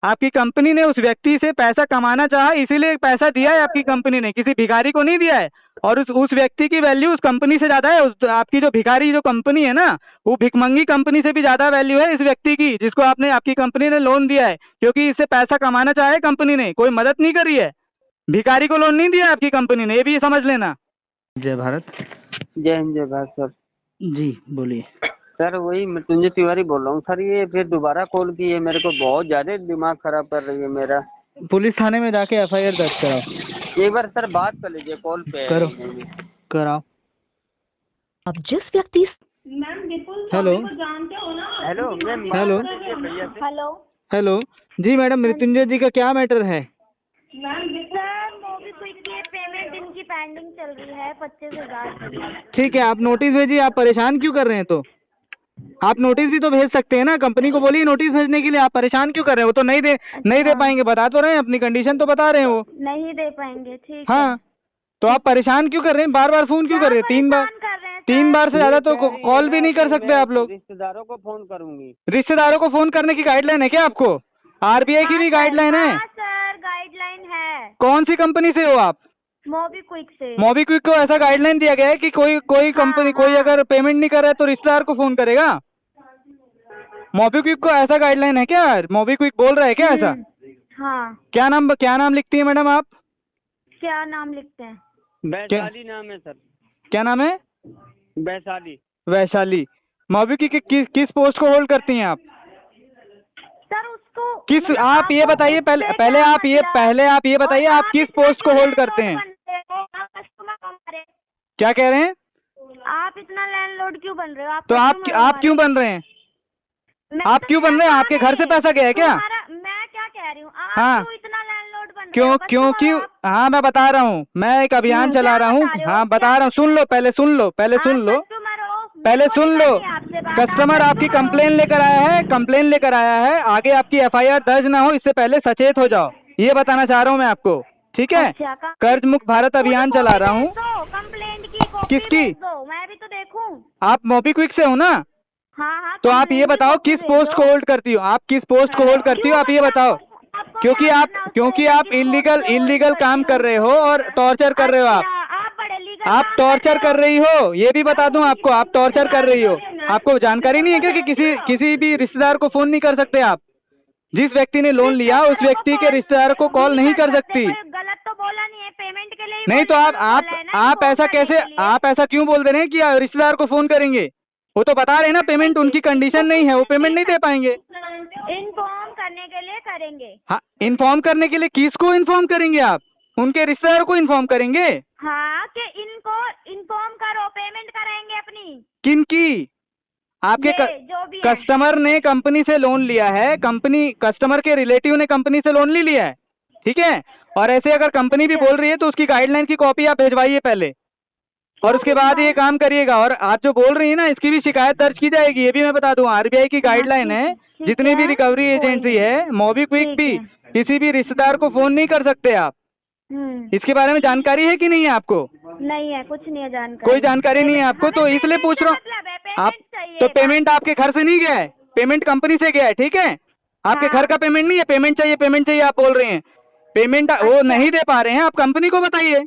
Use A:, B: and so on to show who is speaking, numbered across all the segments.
A: आपकी कंपनी ने उस व्यक्ति से पैसा कमाना चाहा, इसीलिए पैसा दिया है आपकी कंपनी ने, किसी भिखारी को नहीं दिया है। और उस व्यक्ति की वैल्यू उस कंपनी से ज़्यादा है। उस आपकी जो भिखारी जो कंपनी है ना, वो भिखमंगी कंपनी से भी ज़्यादा वैल्यू है इस व्यक्ति की, जिसको आपकी कंपनी ने लोन दिया है, क्योंकि इससे पैसा कमाना चाहा है कंपनी ने, कोई मदद नहीं करी है। भिखारी को लोन नहीं दिया आपकी कंपनी ने, ये भी समझ लेना।
B: जय भारत।
C: जय हिंद जय भारत सर।
B: जी बोलिए।
C: सर वही मृत्युंजय तिवारी बोल रहा हूँ सर। ये फिर दोबारा कॉल की है, मेरे को बहुत ज़्यादा दिमाग खराब कर रही है मेरा।
B: पुलिस थाने में जाके एफआईआर दर्ज कराओ।
C: एक बार सर बात कर लीजिए कॉल पे।
B: करो कराओ।
D: अब जिस व्यक्ति
B: hello
C: hello ma'am.
B: Hello
D: hello
A: hello जी मैडम, मृत्युंजय जी का क्या मैटर है?
D: सर मोबीक्विक की पेमेंट इनकी पेंडिंग चल रही है 25,000।
A: ठीक है, आप नोटिस भेजिए। आप परेशान क्यों कर रहे हैं? तो आप नोटिस भी तो भेज सकते हैं ना, कंपनी को बोलिए नोटिस भेजने के लिए। आप परेशान क्यों कर रहे हैं? वो तो नहीं दे पाएंगे, बता तो रहे हैं, अपनी कंडीशन तो बता रहे हैं वो।
D: नहीं दे पाएंगे, ठीक
A: हाँ
D: है।
A: तो आप परेशान क्यों कर रहे हैं? बार बार फोन क्यों कर रहे हैं? तीन बार से ज्यादा तो कॉल भी नहीं कर सकते आप लोग।
C: रिश्तेदारों को फोन करूंगी।
A: रिश्तेदारों को फोन करने की गाइडलाइन है क्या आपको? आरबीआई की भी गाइडलाइन है।
D: हाँ सर गाइडलाइन है।
A: कौन सी कंपनी से हो आप?
D: मोबीक्विक से।
A: मोबीक्विक को ऐसा गाइडलाइन दिया गया है कि कोई कंपनी कोई अगर पेमेंट नहीं कर रहा है तो रिश्तेदार को फोन करेगा। मोबीक्विक को ऐसा गाइडलाइन है क्या? मोबीक्विक बोल रहा है क्या ऐसा?
D: हाँ।
A: क्या नाम लिखती है मैडम आप?
D: क्या नाम लिखते हैं?
C: वैशाली नाम है सर।
A: क्या नाम है?
C: वैशाली।
A: वैशाली। मोबीक्विक किस पोस्ट को होल्ड करती हैं आप?
D: सर उसको
A: किस आप ये बताइए पहले आप ये बताइए आप किस पोस्ट को होल्ड करते हैं? क्या कह रहे हैं?
D: आप इतना लैंडलॉर्ड क्यों बन रहे हो?
A: तो आप क्यों बन रहे हैं? आप क्यों बन रहे हैं? आपके घर से पैसा गया है क्या?
D: मैं क्या कह रही हूँ, आप
A: हाँ।
D: क्यों इतना लैंडलॉर्ड बन रहे हो?
A: क्योंकि हाँ मैं बता रहा हूँ, मैं एक अभियान चला रहा हूँ। हाँ बता रहा हूँ, सुन लो पहले सुन लो। कस्टमर आपकी कंप्लेन लेकर आया है, आगे आपकी एफआईआर दर्ज ना हो इससे पहले सचेत हो जाओ, ये बताना चाह रहा हूँ मैं आपको, ठीक है? कर्ज मुक्त भारत अभियान चला रहा हूँ।
D: कंप्लेंट की कॉपी
A: किसकी?
D: भेज दो, मैं भी तो देखूं।
A: आप मोबीक्विक से हो ना?
D: हाँ।
A: तो आप ये बताओ किस पोस्ट को होल्ड करती हो? आप किस पोस्ट को होल्ड करती हो आप ये बताओ। क्योंकि आप इलीगल काम कर रहे हो और टॉर्चर कर रहे हो। आप टॉर्चर कर रही हो, ये भी बता दूं आपको, आप टॉर्चर कर रही हो। आपको जानकारी नहीं है क्या कि किसी भी रिश्तेदार को फोन नहीं कर सकते आप? जिस व्यक्ति ने लोन लिया उस व्यक्ति के रिश्तेदार को कॉल नहीं कर सकती।
D: गलत तो बोला नहीं है, पेमेंट के लिए
A: नहीं तो आप ऐसा क्यों बोल दे रहे हैं कि रिश्तेदार को फोन करेंगे? वो तो बता रहे हैं ना पेमेंट उनकी कंडीशन नहीं है, वो पेमेंट नहीं दे पाएंगे।
D: इन्फॉर्म करने के लिए करेंगे।
A: हाँ इन्फॉर्म करने के लिए किसको इन्फॉर्म करेंगे आप? उनके रिश्तेदार को इन्फॉर्म करेंगे?
D: हाँ कि इनको इन्फॉर्म करो, पेमेंट कराएंगे अपनी।
A: किनकी? आपके
D: जो भी
A: कस्टमर ने कंपनी से लोन लिया है, कस्टमर के रिलेटिव ने कंपनी से लोन लिया है, ठीक है? और ऐसे अगर कंपनी भी बोल रही है तो उसकी गाइडलाइन की कॉपी आप भेजवाइए पहले, और उसके बाद ये काम करिएगा। और आप जो बोल रही है ना इसकी भी शिकायत दर्ज की जाएगी, ये भी मैं बता दूं। आरबीआई की गाइडलाइन है, जितनी भी रिकवरी एजेंसी है, मोबीक्विक भी किसी भी रिश्तेदार को फोन नहीं कर सकते आप। इसके बारे में जानकारी है कि नहीं है आपको?
D: नहीं है, कुछ नहीं है जानकारी।
A: कोई जानकारी नहीं है आपको, तो इसलिए पूछ रहा हूँ। आप तो पेमेंट आपके घर से नहीं गया है, पेमेंट कंपनी से गया है, ठीक है? आपके घर का पेमेंट नहीं है। पेमेंट चाहिए आप बोल रहे हैं, पेमेंट वो नहीं दे पा रहे हैं, आप कंपनी को बताइए।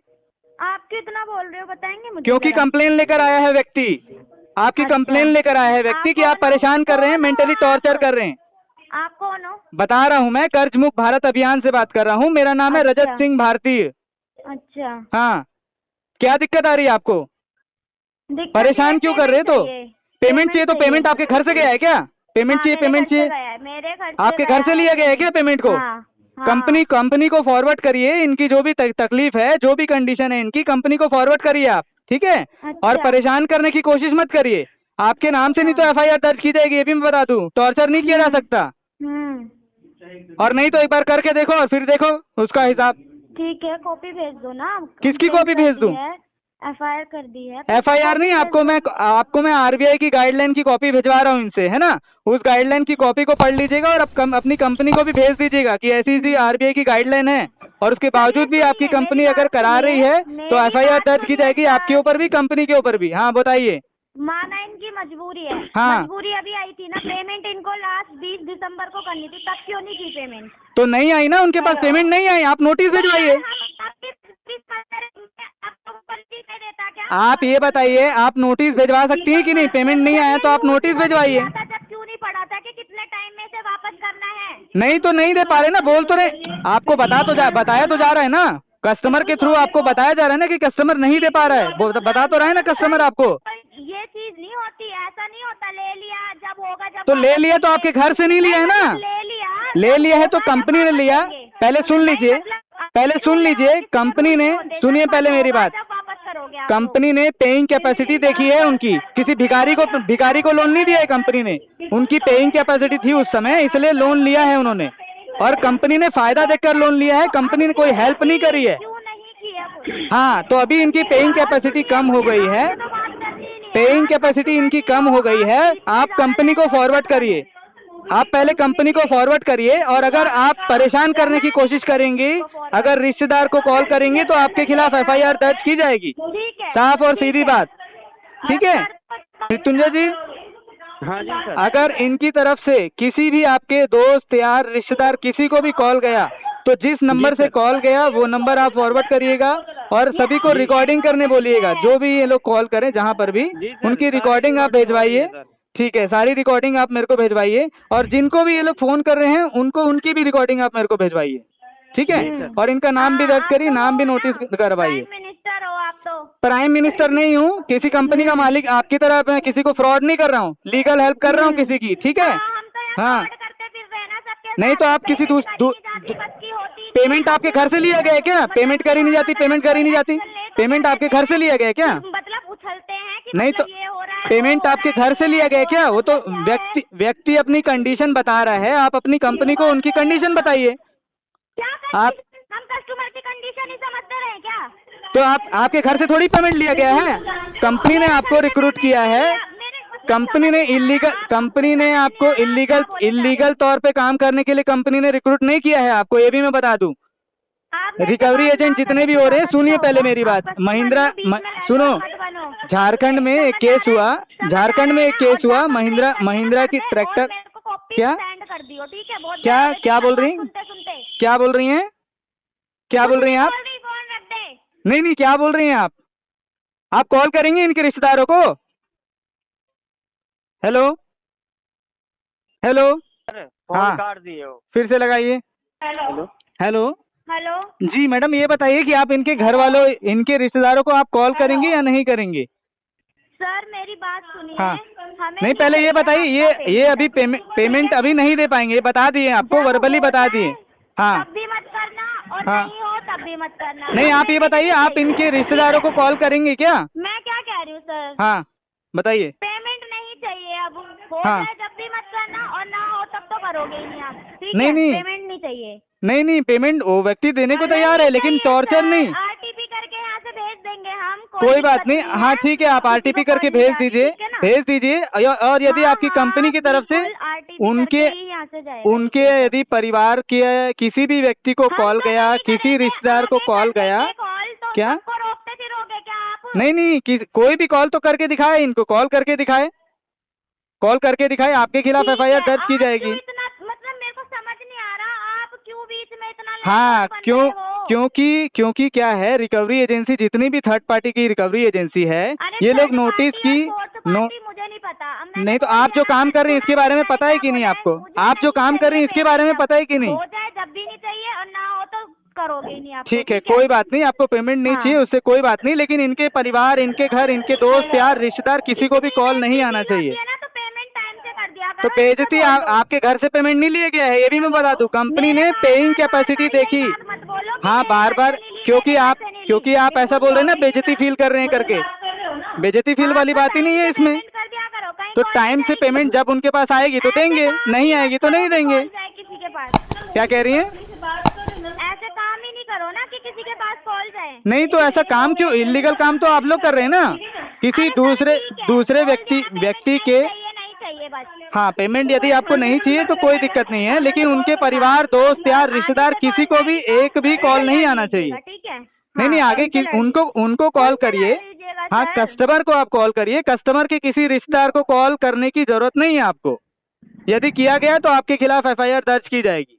D: आप कितना बोल रहे हो बताएंगे मुझे?
A: क्योंकि कंप्लेन लेकर आया है व्यक्ति, आपकी कंप्लेन लेकर आया है व्यक्ति कि आप परेशान कर रहे हैं, मेंटली टॉर्चर कर रहे हैं।
D: आप कौन हो?
A: बता रहा हूँ, मैं कर्ज मुक्त भारत अभियान से बात कर रहा हूँ, मेरा नाम है रजत सिंह भारती।
D: अच्छा
A: हाँ क्या दिक्कत आ रही है आपको? परेशान क्यों कर रहे तो? पेमेंट चाहिए तो पेमेंट आपके घर से गया है क्या? पेमेंट चाहिए
D: मेरे घर से
A: आपके घर से लिया गया है क्या पेमेंट को? कंपनी को फॉरवर्ड करिए, इनकी जो भी तकलीफ है, जो भी कंडीशन है इनकी, कंपनी को फॉरवर्ड करिए आप, ठीक है? और परेशान करने की कोशिश मत करिए। आपके नाम से नहीं तो एफआईआर दर्ज की जाएगी, ये भी मैं बता दूं। टॉर्चर नहीं किया जा सकता, और नहीं तो एक बार करके देखो और फिर देखो उसका हिसाब।
D: ठीक है, कॉपी भेज दो ना।
A: किसकी कॉपी भेज दूं?
D: एफआईआर कर दी है।
A: एफआईआर नहीं, आपको मैं आरबीआई की गाइडलाइन की कॉपी भिजवा रहा हूँ इनसे, है ना? उस गाइडलाइन की कॉपी को पढ़ लीजिएगा और अपनी कंपनी को भी भेज दीजिएगा कि ऐसी आरबीआई की गाइडलाइन है, और उसके बावजूद भी आपकी कंपनी अगर करा रही है तो एफआईआर दर्ज की जाएगी आपके ऊपर भी, कंपनी के ऊपर भी। हाँ बताइए।
D: माना इनकी मजबूरी है।
A: हाँ।
D: मजबूरी अभी आई थी ना, पेमेंट इनको लास्ट 20 दिसंबर को करनी थी, तब क्यों नहीं की पेमेंट?
A: तो नहीं आई ना, उनके पास पेमेंट नहीं आई, आप नोटिस भिजवाइए। आप ये बताइए, आप नोटिस भिजवा सकती हैं कि नहीं? पेमेंट नहीं आया तो आप नोटिस भिजवाइए।
D: जब क्यों नहीं पड़ा था कि कितने टाइम में से वापस करना है?
A: नहीं तो नहीं दे पा रहे ना, बोल तो रहे, आपको बताया तो जा रहा है ना, कस्टमर के थ्रू आपको बताया जा रहा है ना कि कस्टमर नहीं दे पा रहा है, बता तो रहा है ना कस्टमर आपको।
D: ये चीज नहीं होती, ऐसा नहीं होता। ले लिया जब होगा, जब
A: तो ले लिया तो आपके घर से नहीं लिया है ना, ले लिया है तो कंपनी ने लिया। पहले सुन लीजिए, कंपनी ने, सुनिए पहले मेरी बात, कंपनी ने पेइंग कैपेसिटी देखी है उनकी, किसी भिखारी को लोन नहीं दिया है कंपनी ने, उनकी पेइंग कैपेसिटी थी उस समय, इसलिए लोन लिया है उन्होंने, और कंपनी ने फायदा देखकर लोन लिया है, कंपनी ने कोई हेल्प नहीं करी है।
D: क्यों नहीं किया?
A: हाँ, तो अभी इनकी पेइंग कैपेसिटी कम हो गई है, पेइंग कैपेसिटी इनकी कम हो गई है। आप कंपनी को फॉरवर्ड करिए, आप पहले कंपनी को फॉरवर्ड करिए, और अगर आप परेशान करने की कोशिश करेंगी, अगर रिश्तेदार को कॉल करेंगे तो आपके खिलाफ FIR दर्ज की जाएगी। साफ और सीधी बात, ठीक है मृत्युंजय जी?
C: हाँ जी सर।
A: अगर इनकी तरफ से किसी भी आपके दोस्त यार रिश्तेदार किसी को भी कॉल गया, तो जिस नंबर से कॉल गया वो नंबर आप फॉरवर्ड करिएगा, और सभी को रिकॉर्डिंग करने बोलिएगा, जो भी ये लोग कॉल करें जहाँ पर भी, उनकी रिकॉर्डिंग आप भेजवाइए। ठीक है, सारी रिकॉर्डिंग आप मेरे को भेजवाइए, और जिनको भी ये लोग फोन कर रहे हैं उनको उनकी भी रिकॉर्डिंग आप मेरे को भेजवाइए, ठीक है? और इनका नाम भी दर्ज करिए, नाम भी नोटिस करवाइए।
D: मिनिस्टर हो आप तो?
A: प्राइम मिनिस्टर नहीं हूँ, किसी कंपनी का मालिक आपकी तरह, मैं किसी को फ्रॉड नहीं कर रहा हूँ, लीगल हेल्प कर रहा हूँ किसी की, ठीक है? हाँ, नहीं तो आप किसी पेमेंट आपके घर से लिया गया है क्या? पेमेंट करी नहीं जाती, पेमेंट आपके घर से लिया गया है क्या?
D: मतलब उछलते हैं कि
A: नहीं तो
D: ये हो रहा है,
A: पेमेंट आपके घर से लिया गया है क्या? वो तो व्यक्ति अपनी कंडीशन बता रहा है, आप अपनी कंपनी को उनकी कंडीशन बताइए।
D: क्या
A: आप
D: हम कस्टमर की कंडीशन ही समझते रहे क्या?
A: तो आपके घर से थोड़ी पेमेंट लिया गया है, कंपनी ने आपको रिक्रूट किया है, कंपनी ने आपको इलीगल तौर पे काम करने के लिए कंपनी ने रिक्रूट नहीं किया है आपको, ये भी मैं बता दूं। रिकवरी एजेंट जितने भी हो रहे हैं, सुनिए पहले मेरी बात, सुनो, झारखंड में एक केस हुआ, महिंद्रा की ट्रैक्टर, क्या क्या बोल रही हैं? क्या बोल रही हैं आप? नहीं, क्या बोल रही हैं आप कॉल करेंगे इनके रिश्तेदारों को? हेलो
C: फोन काट दिए हो,
A: फिर से लगाइए। हेलो जी मैडम, ये बताइए कि आप इनके घर वालों, इनके रिश्तेदारों को आप कॉल करेंगे या नहीं करेंगे?
D: सर मेरी बात सुनिए।
A: हाँ, नहीं पहले ये बताइए, ये अभी पेमेंट अभी नहीं दे पाएंगे, ये बता दिए आपको, वर्बली बता दिए। हाँ,
D: तब भी मत करना, और
A: हाँ,
D: नहीं हो तब भी मत करना।
A: नहीं आप ये बताइए, आप इनके रिश्तेदारों को कॉल करेंगे क्या?
D: मैं क्या कह रही हूँ सर?
A: हाँ बताइए।
D: पेमेंट नहीं चाहिए, अब हो
A: हाँ।
D: जाए जब भी मत करना, और ना हो तब तो करोगे ही नहीं आप, ठीक
A: नहीं,
D: है?
A: नहीं।
D: पेमेंट नहीं चाहिए।
A: नहीं, पेमेंट वो व्यक्ति देने को तैयार है, लेकिन टॉर्चर नहीं।
D: RTP करके यहाँ से भेज देंगे हम,
A: कोई बात नहीं, हाँ ठीक है, आप RTP करके भेज दीजिए, और यदि आपकी कंपनी की तरफ से उनके यदि परिवार के किसी भी व्यक्ति को कॉल गया, किसी रिश्तेदार को कॉल गया, क्या
D: रोकते फिरोगे क्या आप?
A: नहीं, कोई भी कॉल तो करके दिखाए, इनको कॉल करके दिखाए, आपके खिलाफ FIR दर्ज की जाएगी।
D: मतलब मेरे को समझ नहीं आ रहा, आप क्यों बीच में इतना
A: हाँ, क्योंकि क्या है, रिकवरी एजेंसी जितनी भी थर्ड पार्टी की रिकवरी एजेंसी है, ये लोग नोटिस की
D: मुझे नहीं पता।
A: नहीं तो आप जो काम कर रही हैं इसके बारे में पता है कि नहीं आपको? आप जो काम कर रही हैं इसके बारे में पता है कि नहीं?
D: हो जाए जब भी नहीं चाहिए, और ना हो तो करोगे ही नहीं आप।
A: ठीक है, कोई बात नहीं, आपको पेमेंट नहीं चाहिए उससे कोई बात नहीं, लेकिन इनके परिवार, इनके घर, इनके दोस्त यार रिश्तेदार किसी को भी कॉल नहीं आना चाहिए। तो बेइज्जती आपके घर से पेमेंट नहीं लिया गया है, ये भी मैं बता दूं। कंपनी ने पेइंग कैपेसिटी देखी। हाँ, बार क्योंकि आप ऐसा बोल रहे हैं ना, बेइज्जती फील कर रहे हैं करके, बेइज्जती फील वाली बात ही नहीं है इसमें। तो टाइम से पेमेंट जब उनके पास आएगी तो देंगे, नहीं आएगी तो नहीं देंगे।
D: किसी के पास
A: क्या कह रही हैं?
D: ऐसे काम ही नहीं करो ना कि किसी के पास कॉल जाए।
A: नहीं तो ऐसा काम क्यों, इलीगल काम तो आप लोग कर रहे हैं ना, किसी दूसरे व्यक्ति के। हाँ, पेमेंट यदि आपको नहीं चाहिए तो कोई दिक्कत नहीं है, लेकिन उनके परिवार, दोस्त यार रिश्तेदार किसी को भी एक भी कॉल नहीं आना चाहिए।
D: ठीक है?
A: नहीं, आगे उनको कॉल करिए,
D: जाएगा
A: हाँ,
D: सर।
A: कस्टमर को आप कॉल करिए, कस्टमर के किसी रिश्तेदार को कॉल करने की जरूरत नहीं है आपको। यदि किया गया तो आपके खिलाफ एफआईआर दर्ज की जाएगी।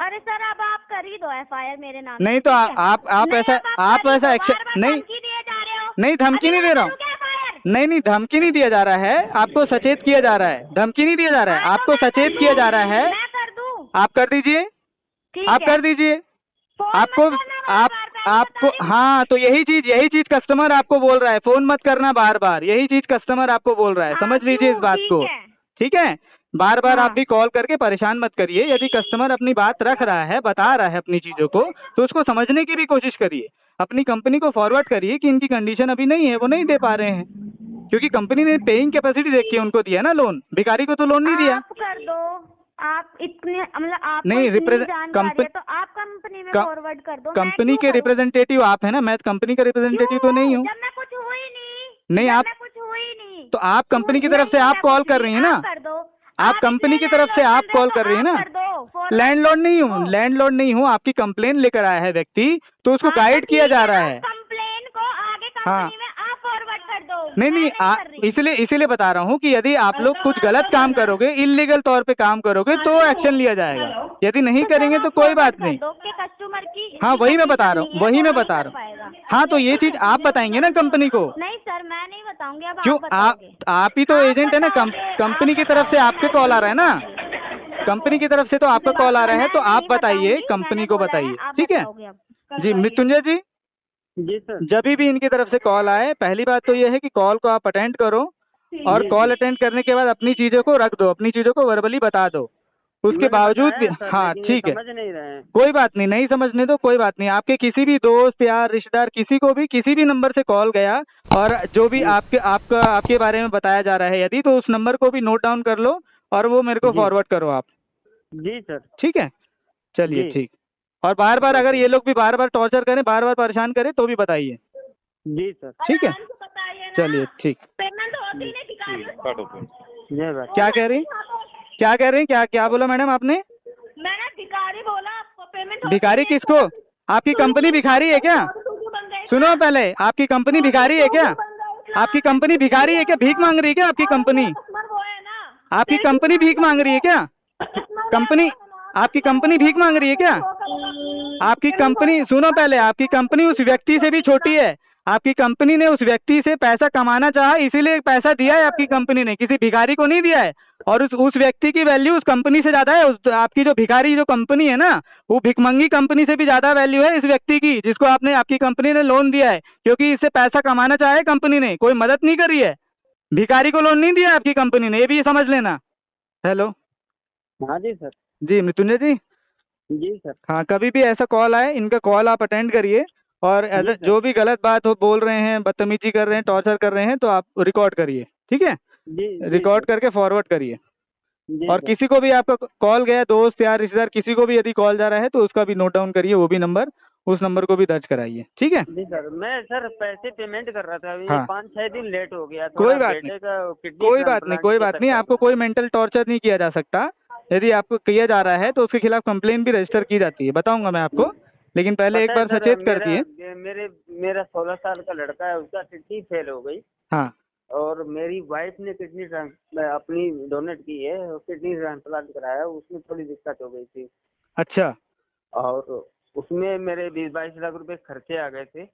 D: अरे सर अब आप कर ही दो एफआईआर मेरे नाम
A: नहीं
D: से,
A: तो
D: ठीक है?
A: आप
D: नहीं,
A: ऐसा
D: अब
A: आप
D: कर ही
A: ऐसा
D: दो,
A: एक्शन
D: बार-बार
A: नहीं
D: धमकी दिए जा रहे हो।
A: नहीं, धमकी नहीं
D: अभी
A: दे
D: मैं
A: रहा हूँ।
D: करूँ क्या FIR?
A: नहीं धमकी नहीं दिया जा रहा है, आपको सचेत किया जा रहा है, धमकी नहीं दिया जा रहा है,
D: हाँ, तो
A: आपको
D: मैं कर
A: सचेत किया
D: दूँ,
A: जा रहा है।
D: मैं कर दूँ,
A: आप कर दीजिए,
D: ठीक
A: आप
D: है।
A: कर दीजिए।
D: फोन
A: आपको
D: मत करना
A: आप
D: बार-बार, पहले
A: आपको
D: बता रही हूँ।
A: हाँ, तो यही चीज कस्टमर आपको बोल रहा है, फोन मत करना बार बार, यही चीज कस्टमर आपको बोल रहा है,
D: हाँ,
A: समझ लीजिए इस
D: क्यों?
A: बात
D: ठीक
A: को।
D: है।
A: ठीक है, बार बार
D: हाँ।
A: आप भी कॉल करके परेशान मत करिए। यदि कस्टमर अपनी बात रख रहा है, बता रहा है अपनी चीजों को, तो उसको समझने की भी कोशिश करिए। अपनी कंपनी को फॉरवर्ड करिए कि इनकी कंडीशन अभी नहीं है, वो नहीं दे पा रहे हैं, क्योंकि कंपनी ने पेइंग कैपेसिटी देख के उनको दिया ना लोन, भिखारी को तो लोन नहीं दिया।
D: आप कर दो, आप इतने मतलब आपको
A: नहीं,
D: इतनी
A: रिप्रेजेंट-
D: जानकारी है तो आप कंपनी में फॉरवर्ड कर दो। मैं
A: कंपनी
D: क्यों
A: के
D: करूँ?
A: रिप्रेजेंटेटिव आप है ना, मैं कंपनी का रिप्रेजेंटेटिव तो नहीं हूँ।
D: जब मैं कुछ हुई नहीं,
A: नहीं,
D: जब
A: आप
D: मैं कुछ हुई नहीं,
A: तो आप कंपनी की
D: नहीं
A: तरफ से
D: हूँ
A: आप
D: मैं
A: कॉल
D: कुछ
A: कर
D: भी,
A: रही हैं ना,
D: आप कर दो।
A: आप कंपनी
D: इसलिए
A: की तरफ से
D: लैंडलॉर्ड
A: आप
D: बन रहे
A: कॉल
D: तो
A: कर रही है
D: आप
A: ना।
D: कर दो, forward
A: लैंडलॉर्ड नहीं
D: कर
A: हूँ,
D: दो।
A: लैंडलॉर्ड नहीं हूँ, आपकी कंप्लेन लेकर आया है व्यक्ति, तो उसको
D: हाँ, तो
A: गाइड किया
D: ठीक
A: जा
D: है
A: रहा
D: ना,
A: है।
D: कंप्लेन को आगे
A: हाँ।
D: कंपनी में आप फॉरवर्ड कर दो।
A: नहीं
D: मैं
A: नहीं,
D: कर रही।
A: इसीलिए बता रहा हूँ कि यदि आप लोग कुछ गलत काम करोगे, इलीगल तौर पे काम करोगे, तो एक्शन लिया जाएगा। यदि नहीं
D: तो
A: करेंगे
D: सर
A: तो
D: आप
A: कोई
D: forward
A: बात
D: कर
A: नहीं।
D: दो कि कस्टमर की
A: हाँ, वही मैं बता
D: कंडीशन
A: रहा हूँ,
D: नहीं है,
A: वही
D: वो
A: मैं
D: नहीं
A: बता
D: कर
A: रहा हूँ।
D: पाएगा।
A: हाँ, तो ये चीज आप बताएंगे ना कंपनी को।
D: नहीं सर मैं नहीं बताऊंगी, अब
A: क्यों?
D: आप बताओगे।
A: आप ही तो
D: आप
A: एजेंट है ना,
D: बताओगे,
A: कंपनी
D: आप
A: की तरफ से
D: बताओगे,
A: आपके
D: मैं
A: कॉल आ
D: नहीं
A: रहा है ना,
D: बताऊंगी।
A: कंपनी की तरफ से तो आपका कॉल आ रहा है, तो
D: मैं
A: आप
D: नहीं
A: बताइए,
D: बताऊंगी,
A: कंपनी
D: मैंने
A: को
D: बोला है,
A: बताइए,
D: आप
A: ठीक है।
D: बताओगे अब।
A: जी मृत्युंजय जी,
C: जी सर।
A: जब भी इनकी तरफ से कॉल आए, पहली बात तो ये है कि कॉल को आप अटेंड करो, और
C: जी,
A: कॉल
C: जी।
A: अटेंड करने के बाद अपनी चीजों को रख दो, अपनी चीजों को वर्बली बता दो। उसके
C: मैंने
A: बावजूद
C: बताया
A: भी
C: है सर,
A: हाँ
C: लेकिन ये
A: ठीक है,
C: समझ नहीं रहे हैं।
A: कोई बात नहीं, नहीं समझने दो, कोई बात नहीं। आपके किसी भी दोस्त यार रिश्तेदार किसी को भी किसी भी नंबर से कॉल गया, और जो भी आपके बारे में बताया जा रहा है, यदि तो उस नंबर को भी नोट डाउन कर लो, और वो मेरे को
C: जी।
A: फॉरवर्ड करो आप।
C: जी सर।
A: ठीक है, चलिए
C: जी।
A: ठीक। और बार बार अगर ये लोग भी बार बार टॉर्चर करें, बार बार परेशान करें, तो भी बताइए।
C: जी सर।
A: ठीक है,
D: आराम से बताइए ना।
A: चलिए ठीक।
D: पेमेंट होती नहीं भिखारियों से।
C: ये बात।
A: क्या कह रही क्या क्या बोला मैडम आपने?
D: मैंने भिखारी बोला आपको, पेमेंट
A: भिखारी किसको? आपकी कंपनी भिखारी है क्या? सुनो पहले, आपकी कंपनी भिखारी है क्या? आपकी कंपनी भिखारी है क्या? भीख मांग रही है क्या आपकी कंपनी?
D: वो है ना,
A: आपकी कंपनी भीख मांग रही है क्या? कंपनी आपकी कंपनी भीख मांग रही है क्या? आपकी कंपनी, सुनो पहले, आपकी कंपनी उस व्यक्ति से भी छोटी है। आपकी कंपनी ने उस व्यक्ति से पैसा कमाना चाहा, इसीलिए पैसा दिया है आपकी कंपनी ने, किसी भिखारी को नहीं दिया है। और उस व्यक्ति की वैल्यू उस कंपनी से ज्यादा है। उस आपकी जो भिखारी जो कंपनी है ना, वो भिखमंगी कंपनी से भी ज्यादा वैल्यू है इस व्यक्ति की, जिसको आपकी कंपनी ने लोन दिया है, क्योंकि इससे पैसा कमाना चाहे कंपनी ने, कोई मदद नहीं करी है। भिखारी को लोन नहीं दिया आपकी कंपनी ने, ये भी समझ लेना। हेलो।
C: हाँ जी सर।
A: जी मृत्युंजय जी।
C: जी सर।
A: हाँ, कभी भी ऐसा कॉल आए, इनका कॉल आप अटेंड करिए, और
C: जी सर।
A: जो भी गलत बात हो बोल रहे हैं, बदतमीजी कर रहे हैं, टॉर्चर कर रहे हैं, तो आप रिकॉर्ड करिए, ठीक है।
C: जी।
A: रिकॉर्ड करके फॉरवर्ड करिए।
C: जी
A: और
C: सर।
A: किसी को भी आपका कॉल गया, दोस्त यार रिश्तेदार किसी को भी यदि कॉल जा रहा है, तो उसका भी नोट डाउन करिए, वो भी नंबर, उस नंबर को भी दर्ज कराइए, ठीक है।
C: जी सर, मैं सर पैसे पेमेंट कर रहा था, अभी
A: हाँ।
C: 5-6 दिन लेट हो गया।
A: कोई
C: थोड़ा
A: बात
C: बेटे
A: नहीं,
C: का किडनी
A: कोई बात नहीं,
C: ट्रांसप्लांट
A: कोई
C: के
A: बात नहीं,
C: चक्कर
A: आपको
C: में।
A: कोई मेंटल टॉर्चर नहीं किया जा सकता। यदि आपको किया जा रहा है तो उसके खिलाफ कंप्लेन भी रजिस्टर की जाती है, बताऊंगा मैं आपको, लेकिन पहले एक
C: पता है
A: बार
C: सर,
A: सचेत कर दिए।
C: मेरा 16 साल का लड़का है, उसका किडनी फेल हो गई,
A: हाँ,
C: और मेरी वाइफ ने किडनी अपनी डोनेट की है, किडनी ट्रांसप्लांट कराया, उसमें थोड़ी दिक्कत हो गई थी,
A: अच्छा।
C: और उसमें मेरे 20-22 लाख रुपए खर्चे आ गए थे,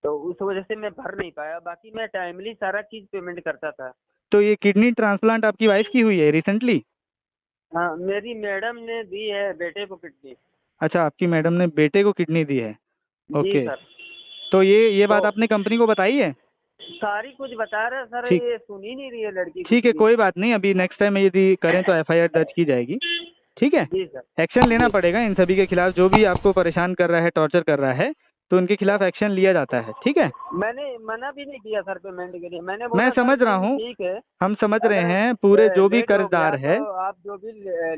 C: तो उस वजह से मैं भर नहीं पाया। बाकी मैं टाइमली सारा चीज पेमेंट करता था।
A: तो ये किडनी ट्रांसप्लांट आपकी वाइफ की हुई है रिसेंटली?
C: हाँ, मेरी मैडम ने दी है बेटे को किडनी।
A: अच्छा, आपकी मैडम ने बेटे को किडनी दी है,
C: जी
A: ओके।
C: सर।
A: तो ये बात
C: तो
A: आपने कंपनी को बताई है?
C: सारी कुछ बता रहे सर,
A: ठीक।
C: ये सुन ही नहीं रही है लड़की
A: ठीक है,
C: कुछ भी।
A: कोई बात नहीं, अभी नेक्स्ट टाइम यदि करें तो एफआईआर दर्ज की जाएगी, ठीक है।
C: जी सर।
A: एक्शन लेना पड़ेगा इन सभी के खिलाफ, जो भी आपको परेशान कर रहा है, टॉर्चर कर रहा है, तो उनके खिलाफ एक्शन लिया जाता है, ठीक है।
C: मैंने मना भी नहीं किया सर पेमेंट के लिए, मैंने बोला
A: मैं
C: सर
A: समझ रहा
C: नहीं,
A: हूँ,
C: ठीक है,
A: हम समझ रहे
C: अगर
A: हैं, पूरे जो भी
C: लेट हो
A: कर्जदार
C: गया
A: है।
C: तो आप जो भी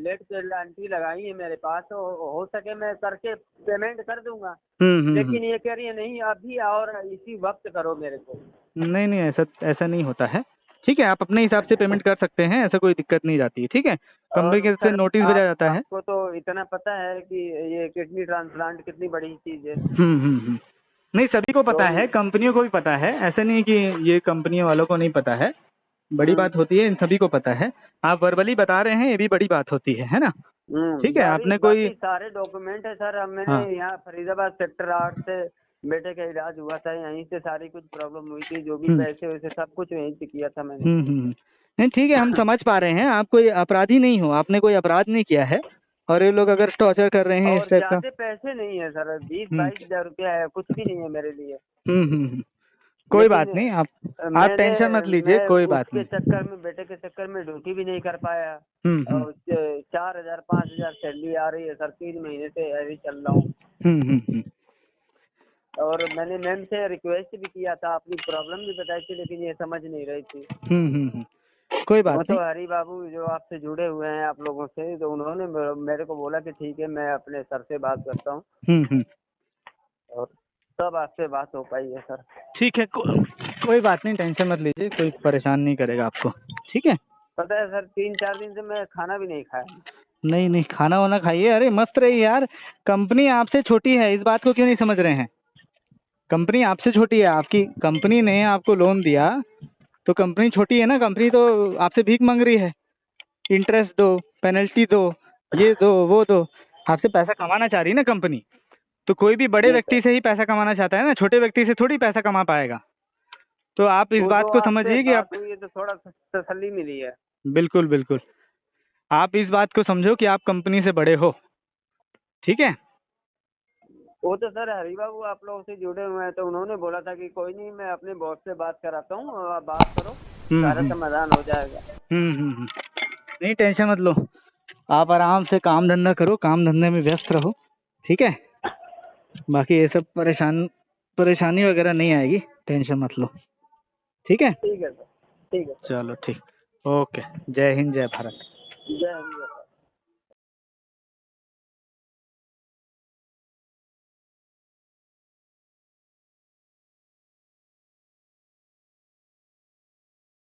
C: लेट पेनल्टी लगाई है मेरे पास, तो हो सके मैं करके पेमेंट कर दूंगा। लेकिन ये कह रही है नहीं अभी और इसी वक्त करो मेरे को।
A: नहीं नहीं, ऐसा नहीं होता है, ठीक है। आप अपने हिसाब से पेमेंट कर सकते हैं, ऐसा कोई दिक्कत नहीं जाती है, ठीक है। कंपनी की तरफ से
C: सर,
A: नोटिस भेजा जाता है।
C: आपको तो इतना पता है कि ये किडनी ट्रांसप्लांट कितनी बड़ी चीज है।
A: नहीं, सभी को पता है, कंपनियों को भी पता है, ऐसे नहीं कि ये कंपनियों वालों को नहीं पता है। बड़ी बात होती है, इन सभी को पता है। आप वर्बली बता रहे हैं, ये भी बड़ी बात होती है ना? ठीक है, आपने कोई
C: बाकी सारे डॉक्यूमेंट है सर। अब मैंने
A: हाँ।
C: यहाँ फरीदाबाद सेक्टर 8 से बेटे का इलाज हुआ था, यहीं से सारी कुछ प्रॉब्लम हुई थी, जो भी पैसे वैसे सब कुछ यहीं से किया था मैंने।
A: नहीं ठीक है, हम समझ पा रहे हैं, आप कोई अपराधी नहीं हो, आपने कोई अपराध नहीं किया है। और ये लोग अगर टॉर्चर कर रहे हैं
C: और
A: इस टाइप का,
C: ज्यादा पैसे नहीं है सर, 20-22 हजार रुपया है, कुछ भी नहीं है मेरे लिए।
A: कोई
C: लेकिन
A: बात नहीं, आप
C: मैंने-
A: टेंशन मत लीजिए,
C: मैं
A: कोई बात
C: उसके
A: नहीं।
C: चक्कर में, बेटे के चक्कर में ड्यूटी भी नहीं कर पाया। और 4,000-5,000 सैलरी आ रही है सर, 3 महीने से ऐसे चल रहा हूँ। और मैंने मैम से रिक्वेस्ट भी किया था, अपनी प्रॉब्लम भी बताई थी, लेकिन ये समझ नहीं रही थी।
A: कोई बात
C: वो तो
A: नहीं।
C: हरी बाबू जो आपसे जुड़े हुए हैं आप लोगों से, तो उन्होंने मेरे को बोला कि ठीक है, मैं अपने सर से बात करता हूँ। और तब आपसे बात हो पाई है सर।
A: ठीक है, कोई बात नहीं, टेंशन मत लीजिए, कोई परेशान नहीं करेगा आपको। ठीक है,
C: पता है सर, 3-4 दिन से मैं खाना भी नहीं खाया।
A: नहीं नहीं, खाना वाना खाइए, अरे मस्त रहिए यार। कंपनी आपसे छोटी है, इस बात को क्यों नहीं समझ रहे हैं? कंपनी आपसे छोटी है, आपकी कंपनी ने आपको लोन दिया तो कंपनी छोटी है ना, कंपनी तो आपसे भीख मांग रही है। इंटरेस्ट दो, पेनल्टी दो, ये दो, वो दो, आपसे पैसा कमाना चाह रही है ना कंपनी। तो कोई भी बड़े व्यक्ति से ही पैसा कमाना चाहता है ना, छोटे व्यक्ति से थोड़ी पैसा कमा पाएगा। तो आप इस बात को समझिए कि आप,
C: ये तो थोड़ा तसल्ली मिली है।
A: बिल्कुल बिल्कुल, आप इस बात को समझो कि आप कंपनी से बड़े हो। ठीक है,
C: वो तो सर हरी बाबू आप लोगों से जुड़े हुए हैं, तो उन्होंने बोला था कि कोई नहीं, मैं अपने बॉस से बात कराता हूँ, आप बात करो, सारा समाधान हो जाएगा।
A: नहीं टेंशन मत लो, आप आराम से काम धंधा करो, काम धंधे में व्यस्त रहो। ठीक है, बाकी ये सब परेशानी वगैरह नहीं आएगी, टेंशन मत लो। ठीक है,
C: ठीक है सर, ठीक है।
A: चलो ठीक, ओके, जय हिंद, जय भारत।
C: जय हिंद।